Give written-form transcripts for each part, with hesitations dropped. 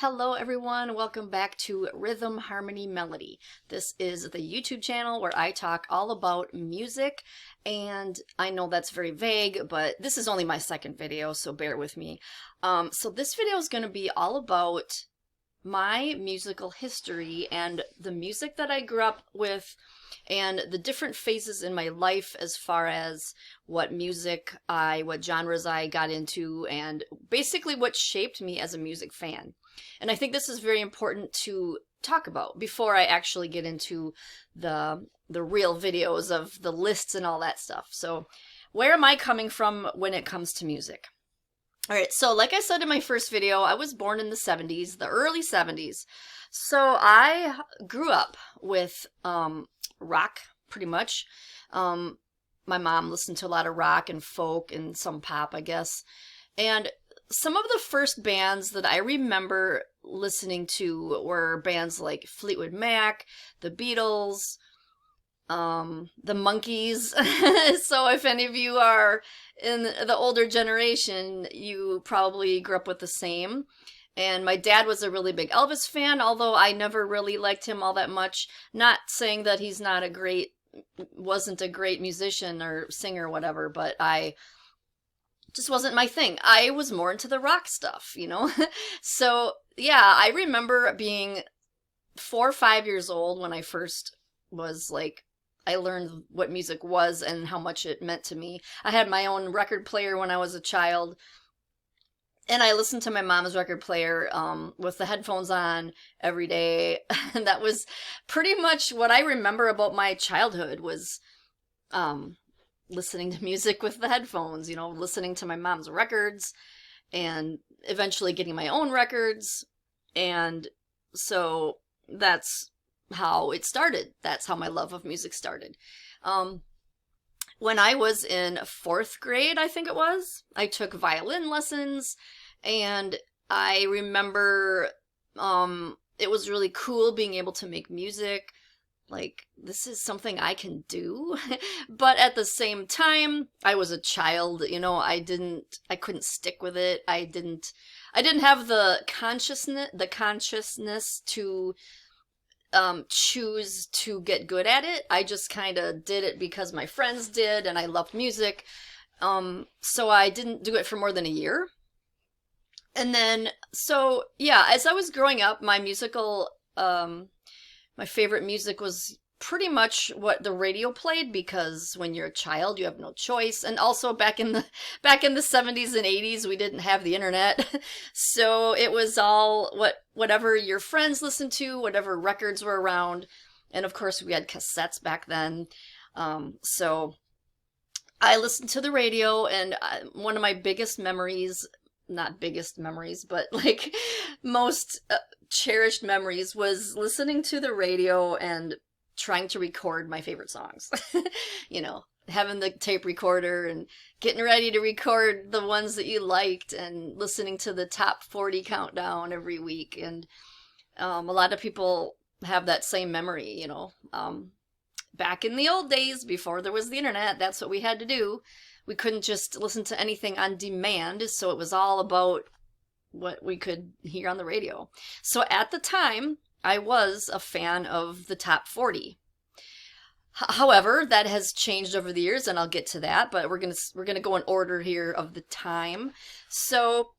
Hello everyone, welcome back to Rhythm Harmony Melody. This is the YouTube channel where I talk all about music, and I know that's very vague, but this is only my second video, so bear with me. So this video is going to be all about my musical history and the music that I grew up with and the different phases in my life as far as what genres I got into, and basically what shaped me as a music fan. And I think this is very important to talk about before I actually get into the real videos of the lists and all that stuff. So where am I coming from when it comes to music? All right, so like I said in my first video, I was born in the 70s, the early 70s. So I grew up with rock, pretty much. My mom listened to a lot of rock and folk and some pop, I guess. And some of the first bands that I remember listening to were bands like Fleetwood Mac, the Beatles, the Monkees. So if any of you are in the older generation, you probably grew up with the same. And my dad was a really big Elvis fan, although I never really liked him all that much. Not saying that he's wasn't a great musician or singer or whatever, but just wasn't my thing. I was more into the rock stuff, you know? So, yeah, I remember being 4 or 5 years old when I first was I learned what music was and how much it meant to me. I had my own record player when I was a child, and I listened to my mom's record player with the headphones on every day. And that was pretty much what I remember about my childhood was listening to music with the headphones, listening to my mom's records and eventually getting my own records. And so that's how it started. That's how my love of music started. When I was in 4th grade, I think it was, I took violin lessons, and I remember it was really cool being able to make music. Like, this is something I can do. But at the same time, I was a child, I couldn't stick with it. I didn't have the consciousness to choose to get good at it. I just kind of did it because my friends did, and I loved music. So I didn't do it for more than a year. And then, so yeah, as I was growing up, my favorite music was pretty much what the radio played, because when you're a child, you have no choice. And also back in the 70s and 80s, we didn't have the internet. So it was all whatever your friends listened to, whatever records were around. And of course, we had cassettes back then. So I listened to the radio, and one of my biggest memories, not biggest memories, but most cherished memories, was listening to the radio and trying to record my favorite songs. Having the tape recorder and getting ready to record the ones that you liked and listening to the top 40 countdown every week. And a lot of people have that same memory, back in the old days before there was the internet, that's what we had to do. We couldn't just listen to anything on demand, so it was all about what we could hear on the radio. So at the time, I was a fan of the top 40. However, that has changed over the years, and I'll get to that, but we're gonna go in order here of the time. So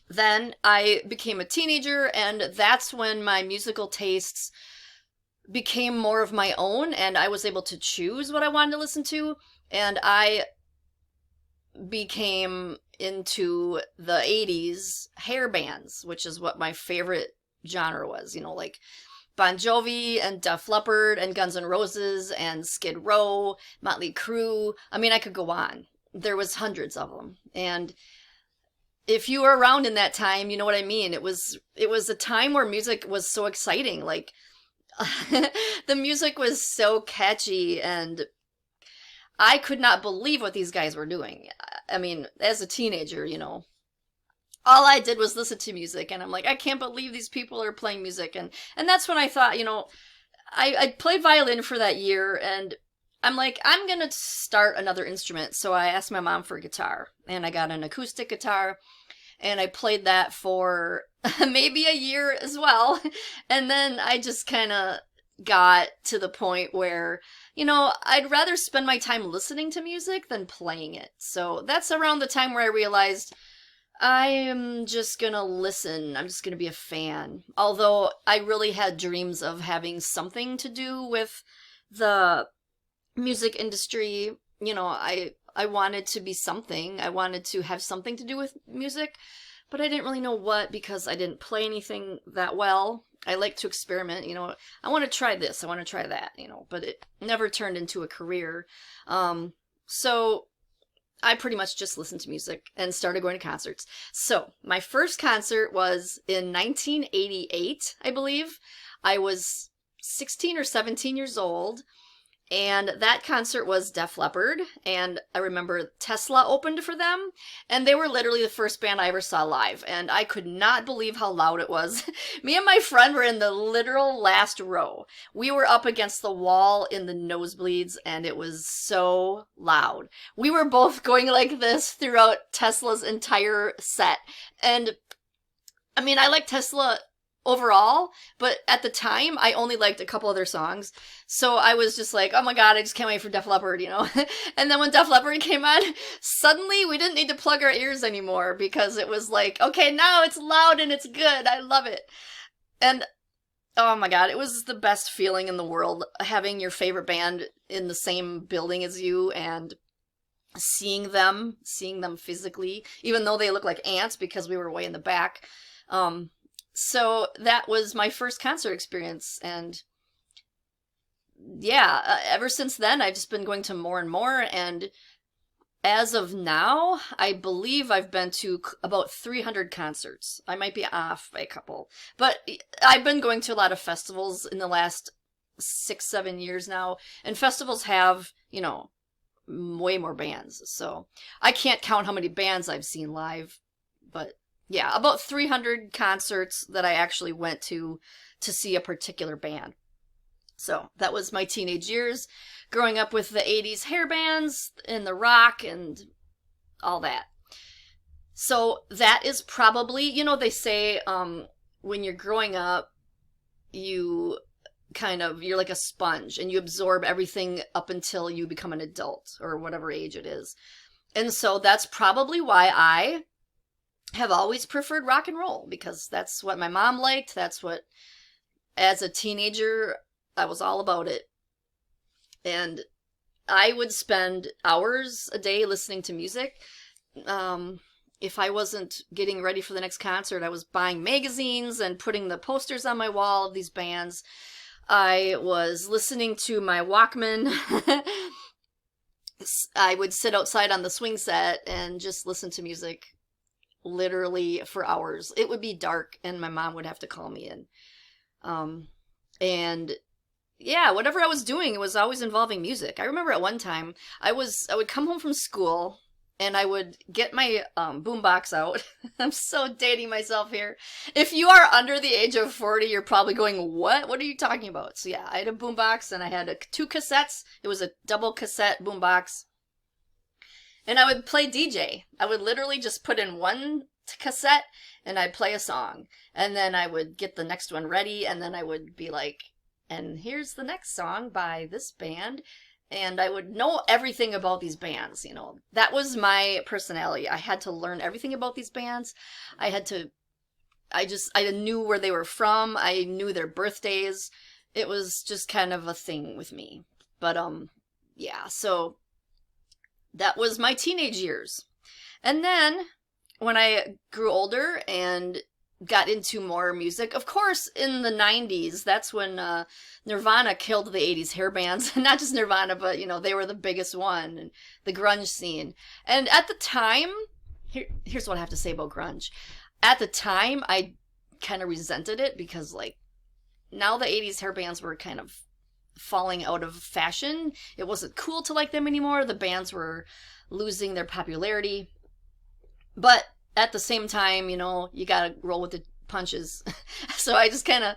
then I became a teenager, and that's when my musical tastes became more of my own, and I was able to choose what I wanted to listen to, and I became into the 80s hair bands, which is what my favorite genre was, like Bon Jovi and Def Leppard and Guns N' Roses and Skid Row, Motley Crue. I mean, I could go on. There was hundreds of them. And if you were around in that time, you know what I mean. It was a time where music was so exciting. Like, the music was so catchy, and I could not believe what these guys were doing. I mean, as a teenager, all I did was listen to music, and I'm like, I can't believe these people are playing music. And that's when I thought, I played violin for that year, and I'm like, I'm gonna start another instrument. So I asked my mom for a guitar, and I got an acoustic guitar, and I played that for maybe a year as well. And then I just kind of got to the point where, I'd rather spend my time listening to music than playing it. So that's around the time where I realized I am just gonna listen. I'm just gonna be a fan. Although I really had dreams of having something to do with the music industry. I wanted to be something. I wanted to have something to do with music, but I didn't really know what because I didn't play anything that well. I like to experiment, I want to try this, I want to try that, but it never turned into a career. So I pretty much just listened to music and started going to concerts. So my first concert was in 1988, I believe. I was 16 or 17 years old. And that concert was Def Leppard, and I remember Tesla opened for them, and they were literally the first band I ever saw live, and I could not believe how loud it was. Me and my friend were in the literal last row. We were up against the wall in the nosebleeds, and it was so loud. We were both going like this throughout Tesla's entire set, and I mean, I like Tesla overall, but at the time I only liked a couple of their songs, so I was just like, oh my god, I just can't wait for Def Leppard, And then when Def Leppard came on, suddenly we didn't need to plug our ears anymore because it was like, okay, now it's loud and it's good, I love it. And oh my god, it was the best feeling in the world, having your favorite band in the same building as you and seeing them physically, even though they look like ants because we were way in the back. So that was my first concert experience, and yeah, ever since then I've just been going to more and more, and as of now, I believe I've been to about 300 concerts. I might be off by a couple, but I've been going to a lot of festivals in the last 6-7 years now, and festivals have, way more bands, so I can't count how many bands I've seen live, but yeah, about 300 concerts that I actually went to see a particular band. So that was my teenage years, growing up with the 80s hair bands and the rock and all that. So that is probably, they say when you're growing up, you're like a sponge and you absorb everything up until you become an adult or whatever age it is. And so that's probably why I have always preferred rock and roll, because that's what my mom liked. That's what, as a teenager, I was all about it. And I would spend hours a day listening to music. If I wasn't getting ready for the next concert, I was buying magazines and putting the posters on my wall of these bands. I was listening to my Walkman. I would sit outside on the swing set and just listen to music literally for hours. It would be dark and my mom would have to call me in. And yeah, whatever I was doing, it was always involving music. I remember at one time I would come home from school and I would get my boombox out. I'm so dating myself here. If you are under the age of 40, you're probably going, what? What are you talking about? So yeah, I had a boombox and I had 2 cassettes. It was a double cassette boombox. And I would play DJ. I would literally just put in one cassette and I'd play a song. And then I would get the next one ready and then I would be like, and here's the next song by this band. And I would know everything about these bands, That was my personality. I had to learn everything about these bands. I knew where they were from. I knew their birthdays. It was just kind of a thing with me. But, yeah, so that was my teenage years. And then when I grew older and got into more music, of course, in the 90s, that's when Nirvana killed the 80s hair bands. Not just Nirvana, but, they were the biggest one, and the grunge scene. And at the time, here's what I have to say about grunge. At the time, I kind of resented it because, now the 80s hair bands were kind of falling out of fashion. It wasn't cool to like them anymore. The bands were losing their popularity. But at the same time, you gotta roll with the punches. So I just kind of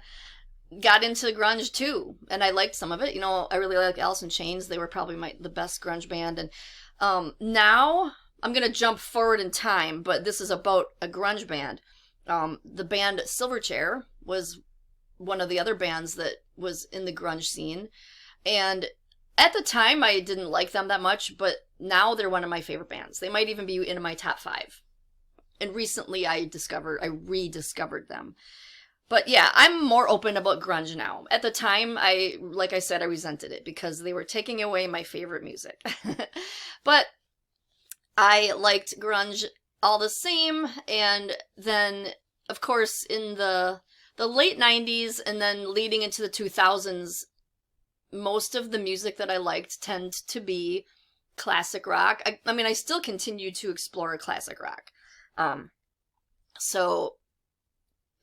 got into grunge too, and I liked some of it. I really like Alice in Chains. They were probably the best grunge band. And now I'm gonna jump forward in time, but this is about a grunge band. The band Silverchair was one of the other bands that was in the grunge scene. And at the time, I didn't like them that much, but now they're one of my favorite bands. They might even be in my top 5. And recently I rediscovered them. But yeah, I'm more open about grunge now. At the time, like I said, I resented it because they were taking away my favorite music. But I liked grunge all the same, and then, of course, in the late 90s and then leading into the 2000s, most of the music that I liked tend to be classic rock. I mean, I still continue to explore classic rock. So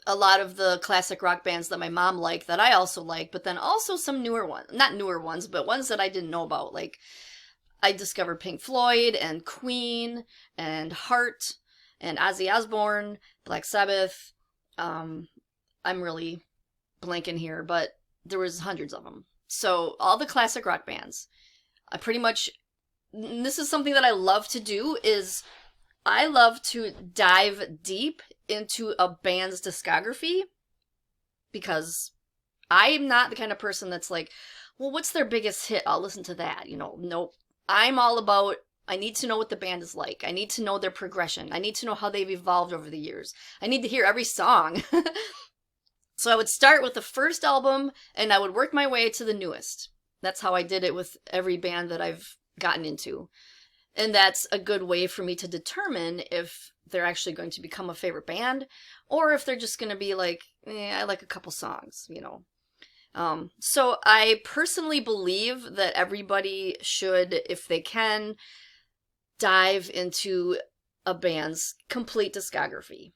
a lot of the classic rock bands that my mom liked that I also like, but then also some newer ones. Not newer ones, but ones that I didn't know about. Like, I discovered Pink Floyd and Queen and Heart and Ozzy Osbourne, Black Sabbath. I'm really blanking here, but there was hundreds of them. So all the classic rock bands, I pretty much, this is something that I love to do, is I love to dive deep into a band's discography, because I'm not the kind of person that's like, well, what's their biggest hit? I'll listen to that. Nope. I'm all about, I need to know what the band is like. I need to know their progression. I need to know how they've evolved over the years. I need to hear every song. So I would start with the first album, and I would work my way to the newest. That's how I did it with every band that I've gotten into. And that's a good way for me to determine if they're actually going to become a favorite band, or if they're just going to be like, I like a couple songs, So I personally believe that everybody should, if they can, dive into a band's complete discography.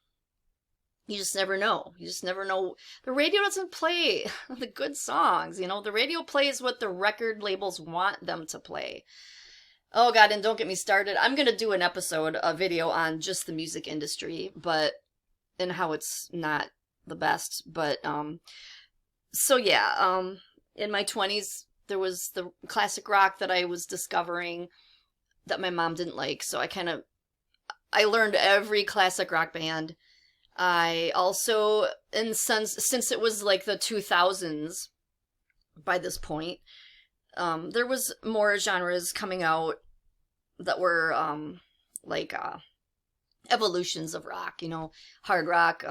You just never know. The radio doesn't play the good songs, The radio plays what the record labels want them to play. Oh God, and don't get me started. I'm going to do a video on just the music industry, and how it's not the best. But, so yeah, in my 20s, there was the classic rock that I was discovering that my mom didn't like. So I learned every classic rock band. I also, since it was like the 2000s by this point, there was more genres coming out that were evolutions of rock, hard rock,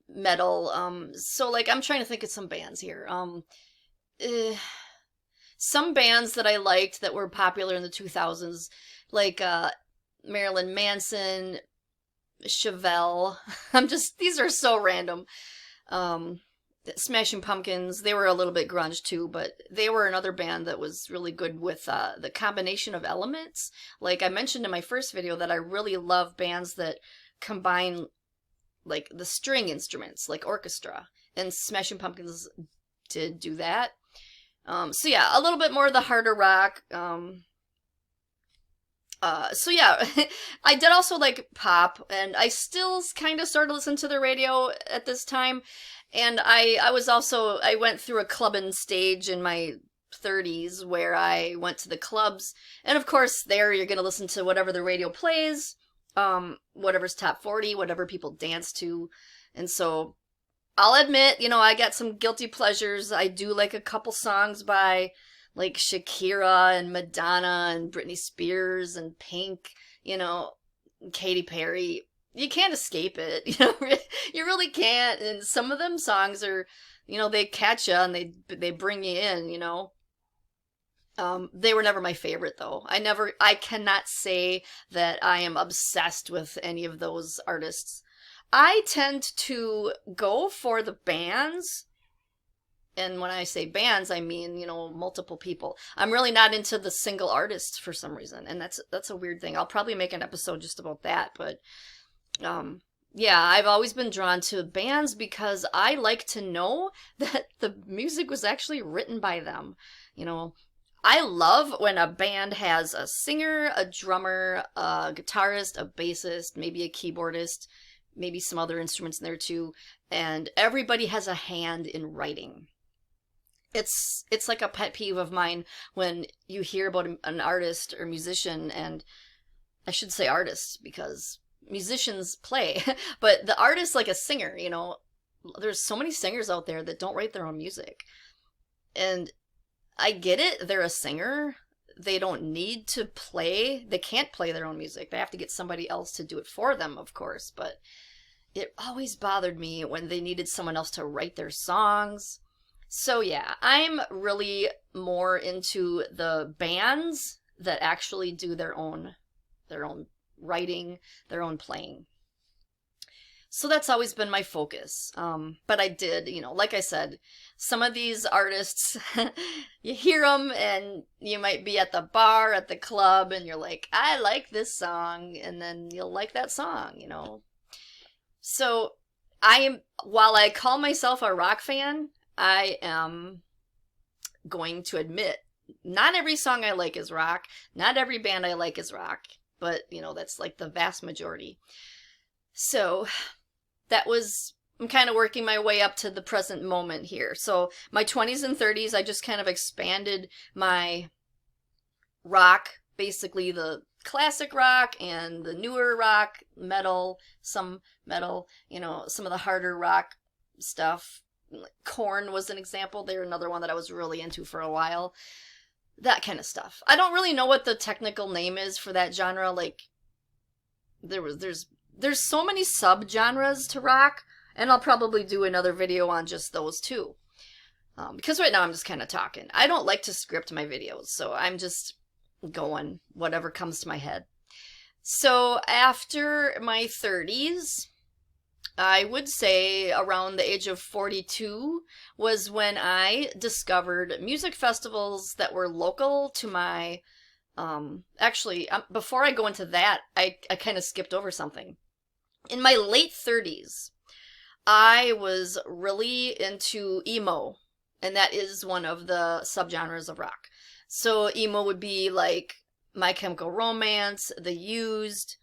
metal. So like, I'm trying to think of some bands here. Some bands that I liked that were popular in the 2000s, like Marilyn Manson, Chevelle. These are so random. Smashing Pumpkins, they were a little bit grunge too, but they were another band that was really good with the combination of elements. Like I mentioned in my first video that I really love bands that combine like the string instruments, like orchestra, and Smashing Pumpkins did do that. So yeah, a little bit more of the harder rock. So yeah, I did also like pop, and I still kind of started listening to the radio at this time. And I went through a clubbing stage in my 30s where I went to the clubs. And of course, there you're going to listen to whatever the radio plays, whatever's top 40, whatever people dance to. And so I'll admit, I got some guilty pleasures. I do like a couple songs by like Shakira and Madonna and Britney Spears and Pink, Katy Perry. You can't escape it, you really can't. And some of them songs are, they catch you and they bring you in, They were never my favorite though. I cannot say that I am obsessed with any of those artists. I tend to go for the bands. And when I say bands, I mean, multiple people. I'm really not into the single artists for some reason. And that's a weird thing. I'll probably make an episode just about that. But, yeah, I've always been drawn to bands because I like to know that the music was actually written by them. I love when a band has a singer, a drummer, a guitarist, a bassist, maybe a keyboardist, maybe some other instruments in there too. And everybody has a hand in writing. It's like a pet peeve of mine when you hear about an artist or musician, and I should say artist because, musicians play, but the artist, like a singer, you know, there's so many singers out there that don't write their own music. And I get it, they're a singer. They don't need to play, they can't play their own music. They have to get somebody else to do it for them, of course, but it always bothered me when they needed someone else to write their songs. So yeah, I'm really more into the bands that actually do their own writing, their own playing. So that's always been my focus. But I did, you know, like I said, some of these artists, you hear them and you might be at the bar, at the club, and you're like, I like this song, and then you'll like that song, you know. So while I call myself a rock fan, I am going to admit, not every song I like is rock, not every band I like is rock, but, you know, that's like the vast majority. So I'm kind of working my way up to the present moment here. So my 20s and 30s, I just kind of expanded my rock, basically the classic rock and the newer rock, metal, some metal, you know, some of the harder rock stuff. Korn was an example. They're another one that I was really into for a while. That kind of stuff. I don't really know what the technical name is for that genre. Like, there's so many subgenres to rock, and I'll probably do another video on just those too. Because right now I'm just kind of talking. I don't like to script my videos, so I'm just going whatever comes to my head. So after my 30s, I would say around the age of 42 was when I discovered music festivals that were local to my, actually, before I go into that, I kind of skipped over something. In my late 30s, I was really into emo, and that is one of the subgenres of rock. So emo would be like My Chemical Romance, The Used,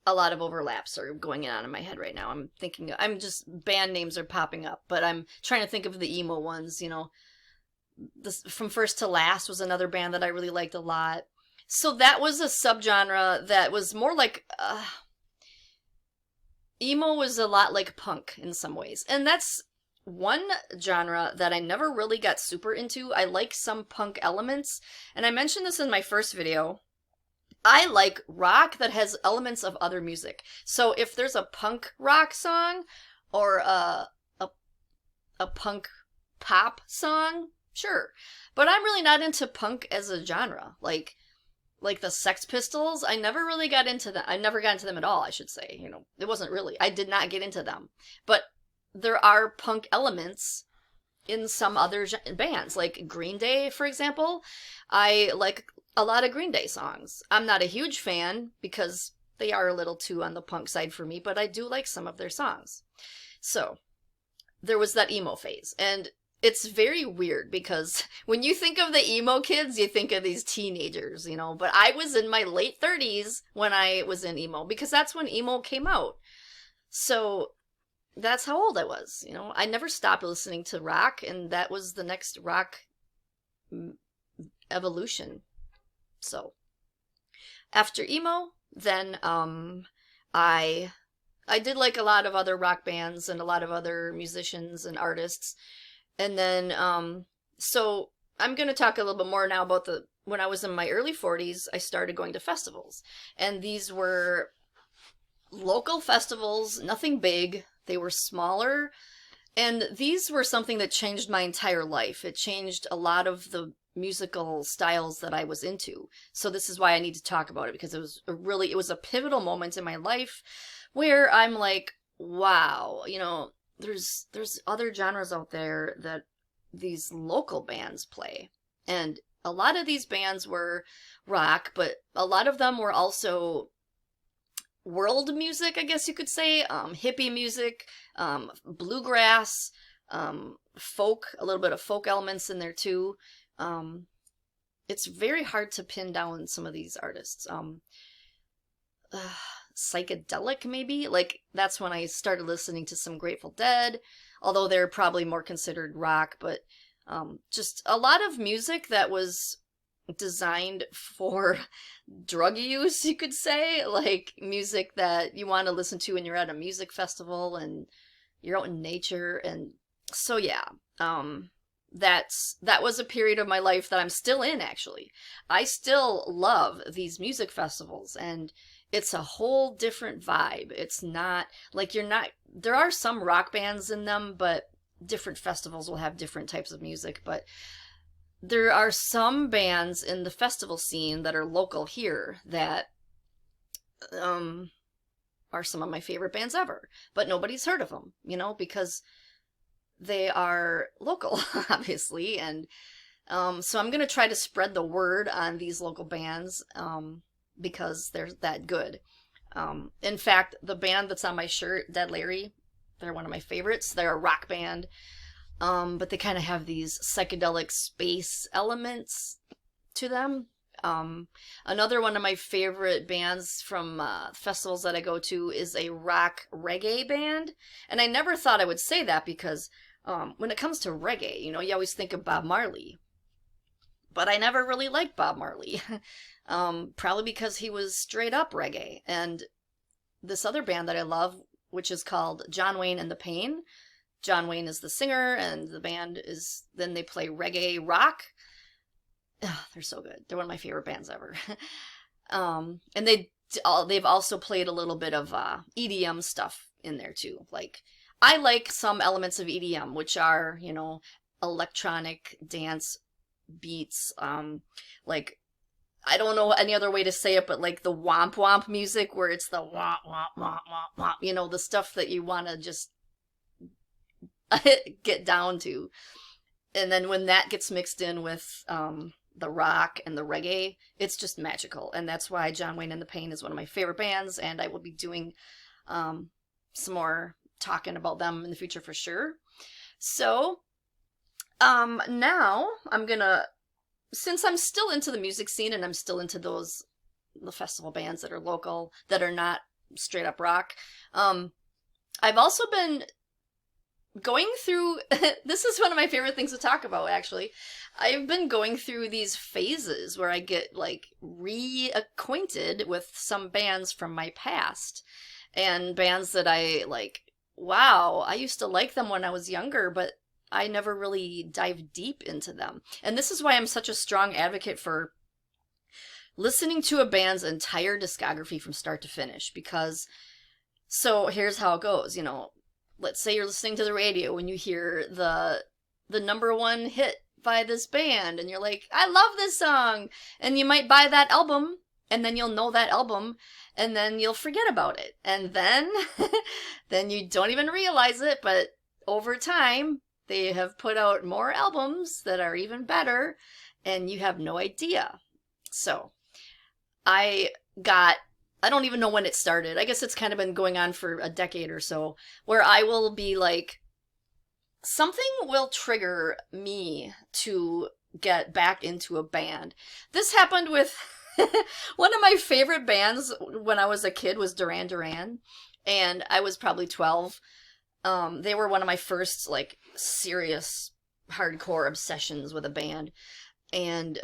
a lot of overlaps are going on in my head right now. I'm just, band names are popping up, but I'm trying to think of the emo ones, you know. From First to Last was another band that I really liked a lot. So that was a subgenre that was more like, emo was a lot like punk in some ways. And that's one genre that I never really got super into. I like some punk elements, and I mentioned this in my first video. I like rock that has elements of other music. So if there's a punk rock song or a punk pop song, sure. But I'm really not into punk as a genre. Like the Sex Pistols, I never really got into them. I never got into them at all, I should say. You know, it wasn't really. I did not get into them. But there are punk elements in some other bands, like Green Day, for example. I like a lot of Green Day songs. I'm not a huge fan because they are a little too on the punk side for me, but I do like some of their songs. So there was that emo phase, and it's very weird because when you think of the emo kids, you think of these teenagers, you know, but I was in my late 30s when I was in emo, because that's when emo came out. So that's how old I was, you know. I never stopped listening to rock, and that was the next rock evolution. So after emo, then I did like a lot of other rock bands and a lot of other musicians and artists. And then so I'm going to talk a little bit more now about when I was in my early 40s, I started going to festivals. And these were local festivals, nothing big. They were smaller, and these were something that changed my entire life. It changed a lot of the musical styles that I was into. So this is why I need to talk about it, because it was a pivotal moment in my life where I'm like, wow, you know, there's other genres out there that these local bands play. And a lot of these bands were rock, but a lot of them were also world music, I guess you could say, hippie music, bluegrass, folk, a little bit of folk elements in there too. It's very hard to pin down some of these artists. Psychedelic, maybe? Like, that's when I started listening to some Grateful Dead, although they're probably more considered rock, but just a lot of music that was designed for drug use, you could say, like music that you want to listen to when you're at a music festival and you're out in nature. And so yeah, that was a period of my life that I'm still in, actually. I still love these music festivals, and it's a whole different vibe. It's not like there are some rock bands in them, but different festivals will have different types of music. But there are some bands in the festival scene that are local here that are some of my favorite bands ever, but nobody's heard of them, because they are local, obviously. And so I'm going to try to spread the word on these local bands because they're that good. In fact, the band that's on my shirt, Dead Larry, they're one of my favorites. They're a rock band, but they kind of have these psychedelic space elements to them. Another one of my favorite bands from festivals that I go to is a rock reggae band. And I never thought I would say that because when it comes to reggae, you always think of Bob Marley. But I never really liked Bob Marley. Probably because he was straight up reggae. And this other band that I love, which is called John Wayne and the Pain. John Wayne is the singer, and the band then they play reggae rock. Oh, they're so good. They're one of my favorite bands ever. And they've also played a little bit of EDM stuff in there too. Like, I like some elements of EDM, which are, electronic dance beats. Like, I don't know any other way to say it, but like the womp womp music where it's the womp womp womp womp womp, the stuff that you want to just get down to. And then when that gets mixed in with the rock and the reggae, it's just magical. And that's why John Wayne and the Pain is one of my favorite bands, and I will be doing some more talking about them in the future for sure. So now I'm gonna, since I'm still into the music scene and I'm still into the festival bands that are local, that are not straight up rock, I've also been going through, this is one of my favorite things to talk about, actually. I've been going through these phases where I get like reacquainted with some bands from my past, and bands that I like, wow, I used to like them when I was younger, but I never really dived deep into them. And this is why I'm such a strong advocate for listening to a band's entire discography from start to finish, because so here's how it goes. Let's say you're listening to the radio and you hear the number one hit by this band, and you're like, I love this song, and you might buy that album, and then you'll know that album, and then you'll forget about it, and then then you don't even realize it, but over time they have put out more albums that are even better, and you have no idea. So I don't even know when it started. I guess it's kind of been going on for a decade or so, where I will be like, something will trigger me to get back into a band. This happened with one of my favorite bands when I was a kid was Duran Duran, and I was probably 12. They were one of my first like serious hardcore obsessions with a band. And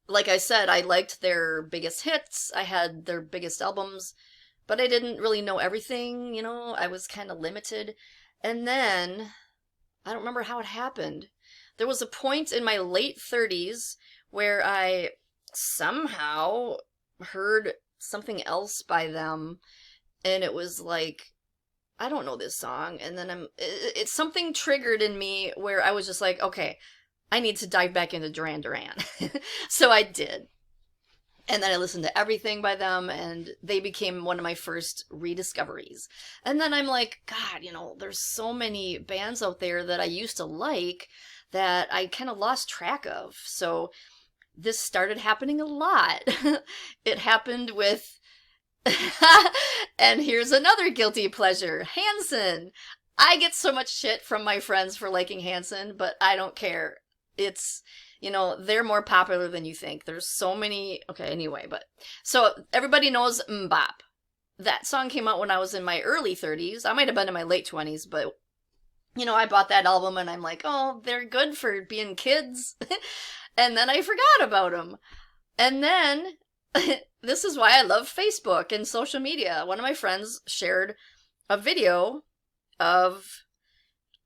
like I said, I liked their biggest hits. I had their biggest albums, but I didn't really know everything, I was kind of limited. And then, I don't remember how it happened. There was a point in my late 30s where I somehow heard something else by them, and it was like, I don't know this song. And then it's something triggered in me where I was just like, okay, I need to dive back into Duran Duran. So I did. And then I listened to everything by them, and they became one of my first rediscoveries. And then I'm like, God, there's so many bands out there that I used to like that I kind of lost track of. So this started happening a lot. It happened with, and here's another guilty pleasure, Hanson. I get so much shit from my friends for liking Hanson, but I don't care. It's, they're more popular than you think. There's so many. Okay, anyway, but so everybody knows Mbop. That song came out when I was in my early 30s. I might have been in my late 20s, but I bought that album and I'm like, oh, they're good for being kids. And then I forgot about them. And then this is why I love Facebook and social media. One of my friends shared a video of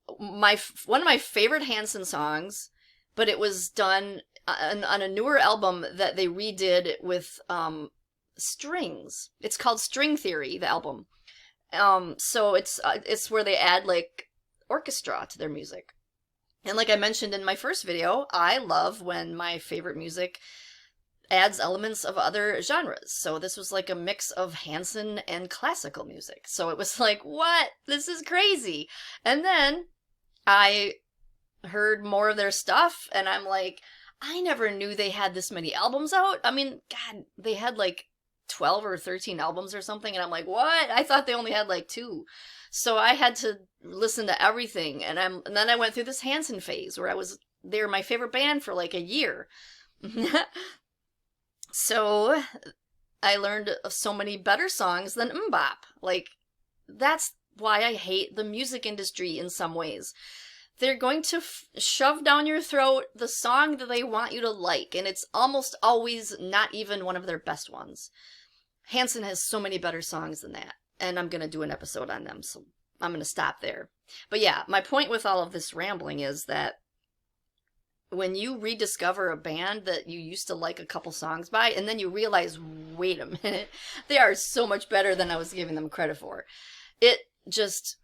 one of my favorite Hanson songs, but it was done on a newer album that they redid with strings. It's called String Theory, the album. So it's where they add like orchestra to their music. And like I mentioned in my first video, I love when my favorite music adds elements of other genres. So this was like a mix of Hanson and classical music. So it was like, what? This is crazy. And then I heard more of their stuff, and I'm like, I never knew they had this many albums out. I mean, God, they had like 12 or 13 albums or something, and I'm like, what? I thought they only had like 2. So I had to listen to everything, and then I went through this Hanson phase where they were my favorite band for like a year. So I learned so many better songs than MMMBop. Like, that's why I hate the music industry in some ways. They're going to shove down your throat the song that they want you to like, and it's almost always not even one of their best ones. Hanson has so many better songs than that, and I'm going to do an episode on them, so I'm going to stop there. But yeah, my point with all of this rambling is that when you rediscover a band that you used to like a couple songs by, and then you realize, wait a minute, they are so much better than I was giving them credit for, it just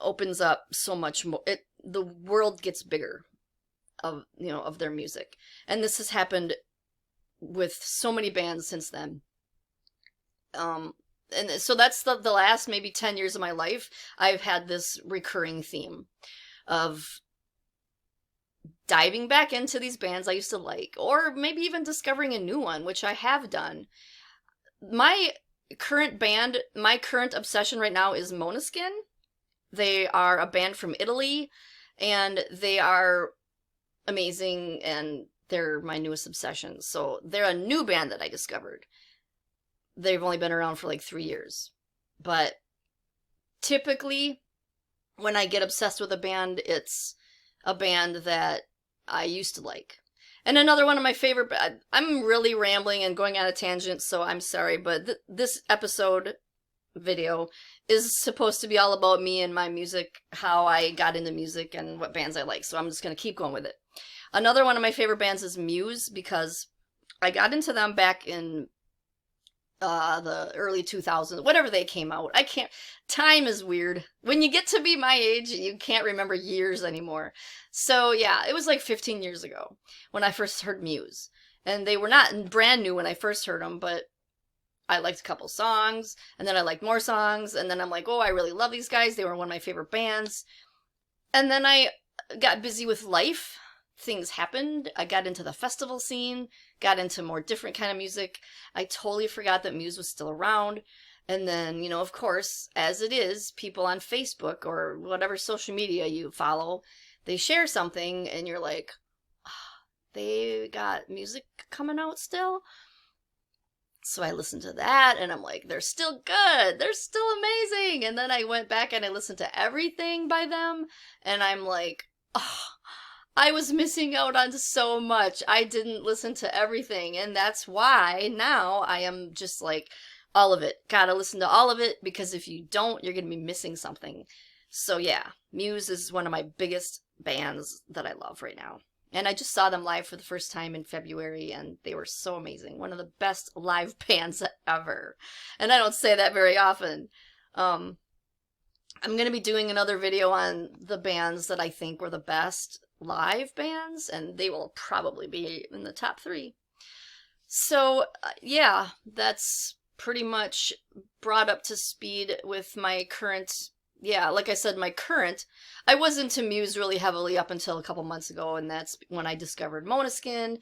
opens up so much more. The world gets bigger of their music, and this has happened with so many bands since then. And so that's the last maybe 10 years of my life. I've had this recurring theme of diving back into these bands I used to like, or maybe even discovering a new one, which I have done. My current obsession right now is Måneskin. They are a band from Italy, and they are amazing, and they're my newest obsession. So they're a new band that I discovered. They've only been around for like 3 years. But typically, when I get obsessed with a band, it's a band that I used to like. And another one of my favorite... I'm really rambling and going on a tangent, so I'm sorry, but this episode video is supposed to be all about me and my music, how I got into music and what bands I like, so I'm just going to keep going with it. Another one of my favorite bands is Muse, because I got into them back in the early 2000s, whatever they came out. Time is weird. When you get to be my age, you can't remember years anymore. So yeah, it was like 15 years ago when I first heard Muse. And they were not brand new when I first heard them, but I liked a couple songs, and then I liked more songs, and then I'm like, oh, I really love these guys. They were one of my favorite bands. And then I got busy with life. Things happened. I got into the festival scene, got into more different kind of music. I totally forgot that Muse was still around. And then, of course, as it is, people on Facebook or whatever social media you follow, they share something, and you're like, oh, they got music coming out still? So I listened to that, and I'm like, they're still good. They're still amazing. And then I went back and I listened to everything by them, and I'm like, oh, I was missing out on so much. I didn't listen to everything, and that's why now I am just like, all of it. Gotta listen to all of it, because if you don't, you're gonna be missing something. So yeah, Muse is one of my biggest bands that I love right now. And I just saw them live for the first time in February, and they were so amazing. One of the best live bands ever. And I don't say that very often. I'm going to be doing another video on the bands that I think were the best live bands, and they will probably be in the top 3. So, yeah, that's pretty much brought up to speed with my current... Yeah, like I said, I was into Muse really heavily up until a couple months ago, and that's when I discovered Måneskin.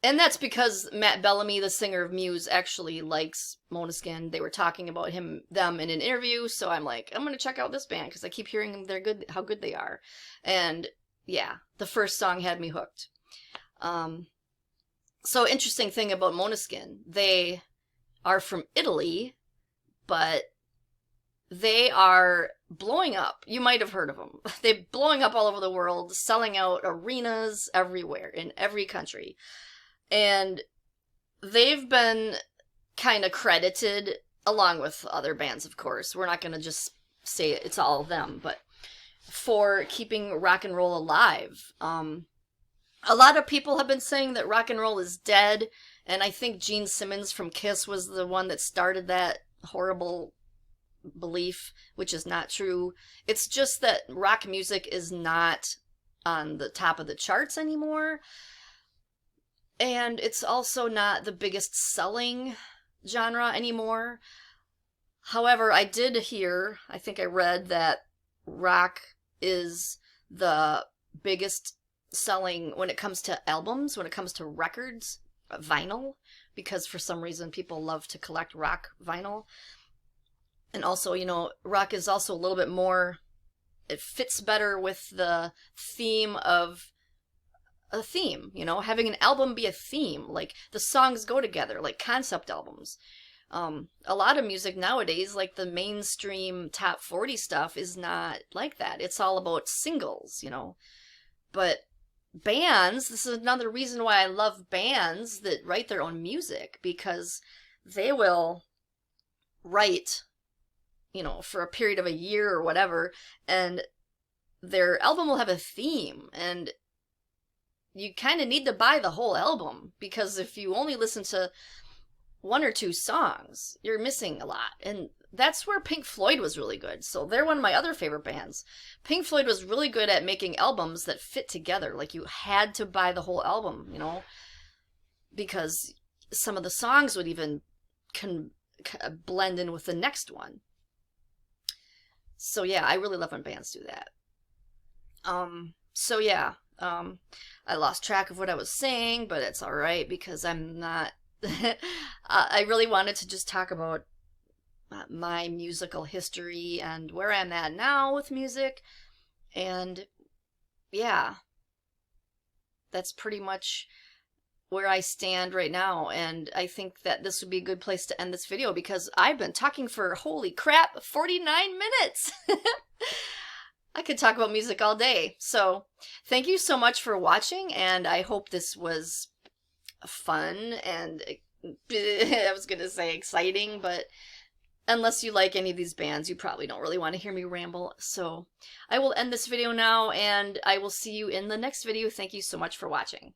And that's because Matt Bellamy, the singer of Muse, actually likes Måneskin. They were talking about them in an interview, so I'm like, I'm gonna check out this band, because I keep hearing how good they are. And yeah, the first song had me hooked. So interesting thing about Måneskin, they are from Italy, but they are blowing up. You might have heard of them. They're blowing up all over the world, selling out arenas everywhere in every country. And they've been kind of credited, along with other bands, of course. We're not going to just say it's all of them, but for keeping rock and roll alive. A lot of people have been saying that rock and roll is dead, and I think Gene Simmons from Kiss was the one that started that horrible belief, which is not true. It's just that rock music is not on the top of the charts anymore, and it's also not the biggest selling genre anymore. However, I did hear, I think I read, that rock is the biggest selling when it comes to albums, when it comes to records, vinyl, because for some reason people love to collect rock vinyl. And also, you know, rock is also a little bit more, it fits better with the theme of a theme, you know, having an album be a theme, like the songs go together, like concept albums. A lot of music nowadays, like the mainstream top 40 stuff, is not like that. It's all about singles, you know. But bands, this is another reason why I love bands that write their own music, because they will write, you know, for a period of a year or whatever, and their album will have a theme, and you kind of need to buy the whole album, because if you only listen to one or two songs, you're missing a lot. And that's where Pink Floyd was really good. So they're one of my other favorite bands. Pink Floyd was really good at making albums that fit together. Like, you had to buy the whole album, you know, because some of the songs would even blend in with the next one. So yeah, I really love when bands do that. So yeah, I lost track of what I was saying, but it's all right, because I'm not I really wanted to just talk about my musical history and where I'm at now with music. And yeah, that's pretty much where I stand right now. And I think that this would be a good place to end this video, because I've been talking for, holy crap, 49 minutes. I could talk about music all day. So thank you so much for watching, and I hope this was fun and I was gonna say exciting, but unless you like any of these bands, you probably don't really want to hear me ramble. So I will end this video now, and I will see you in the next video. Thank you so much for watching.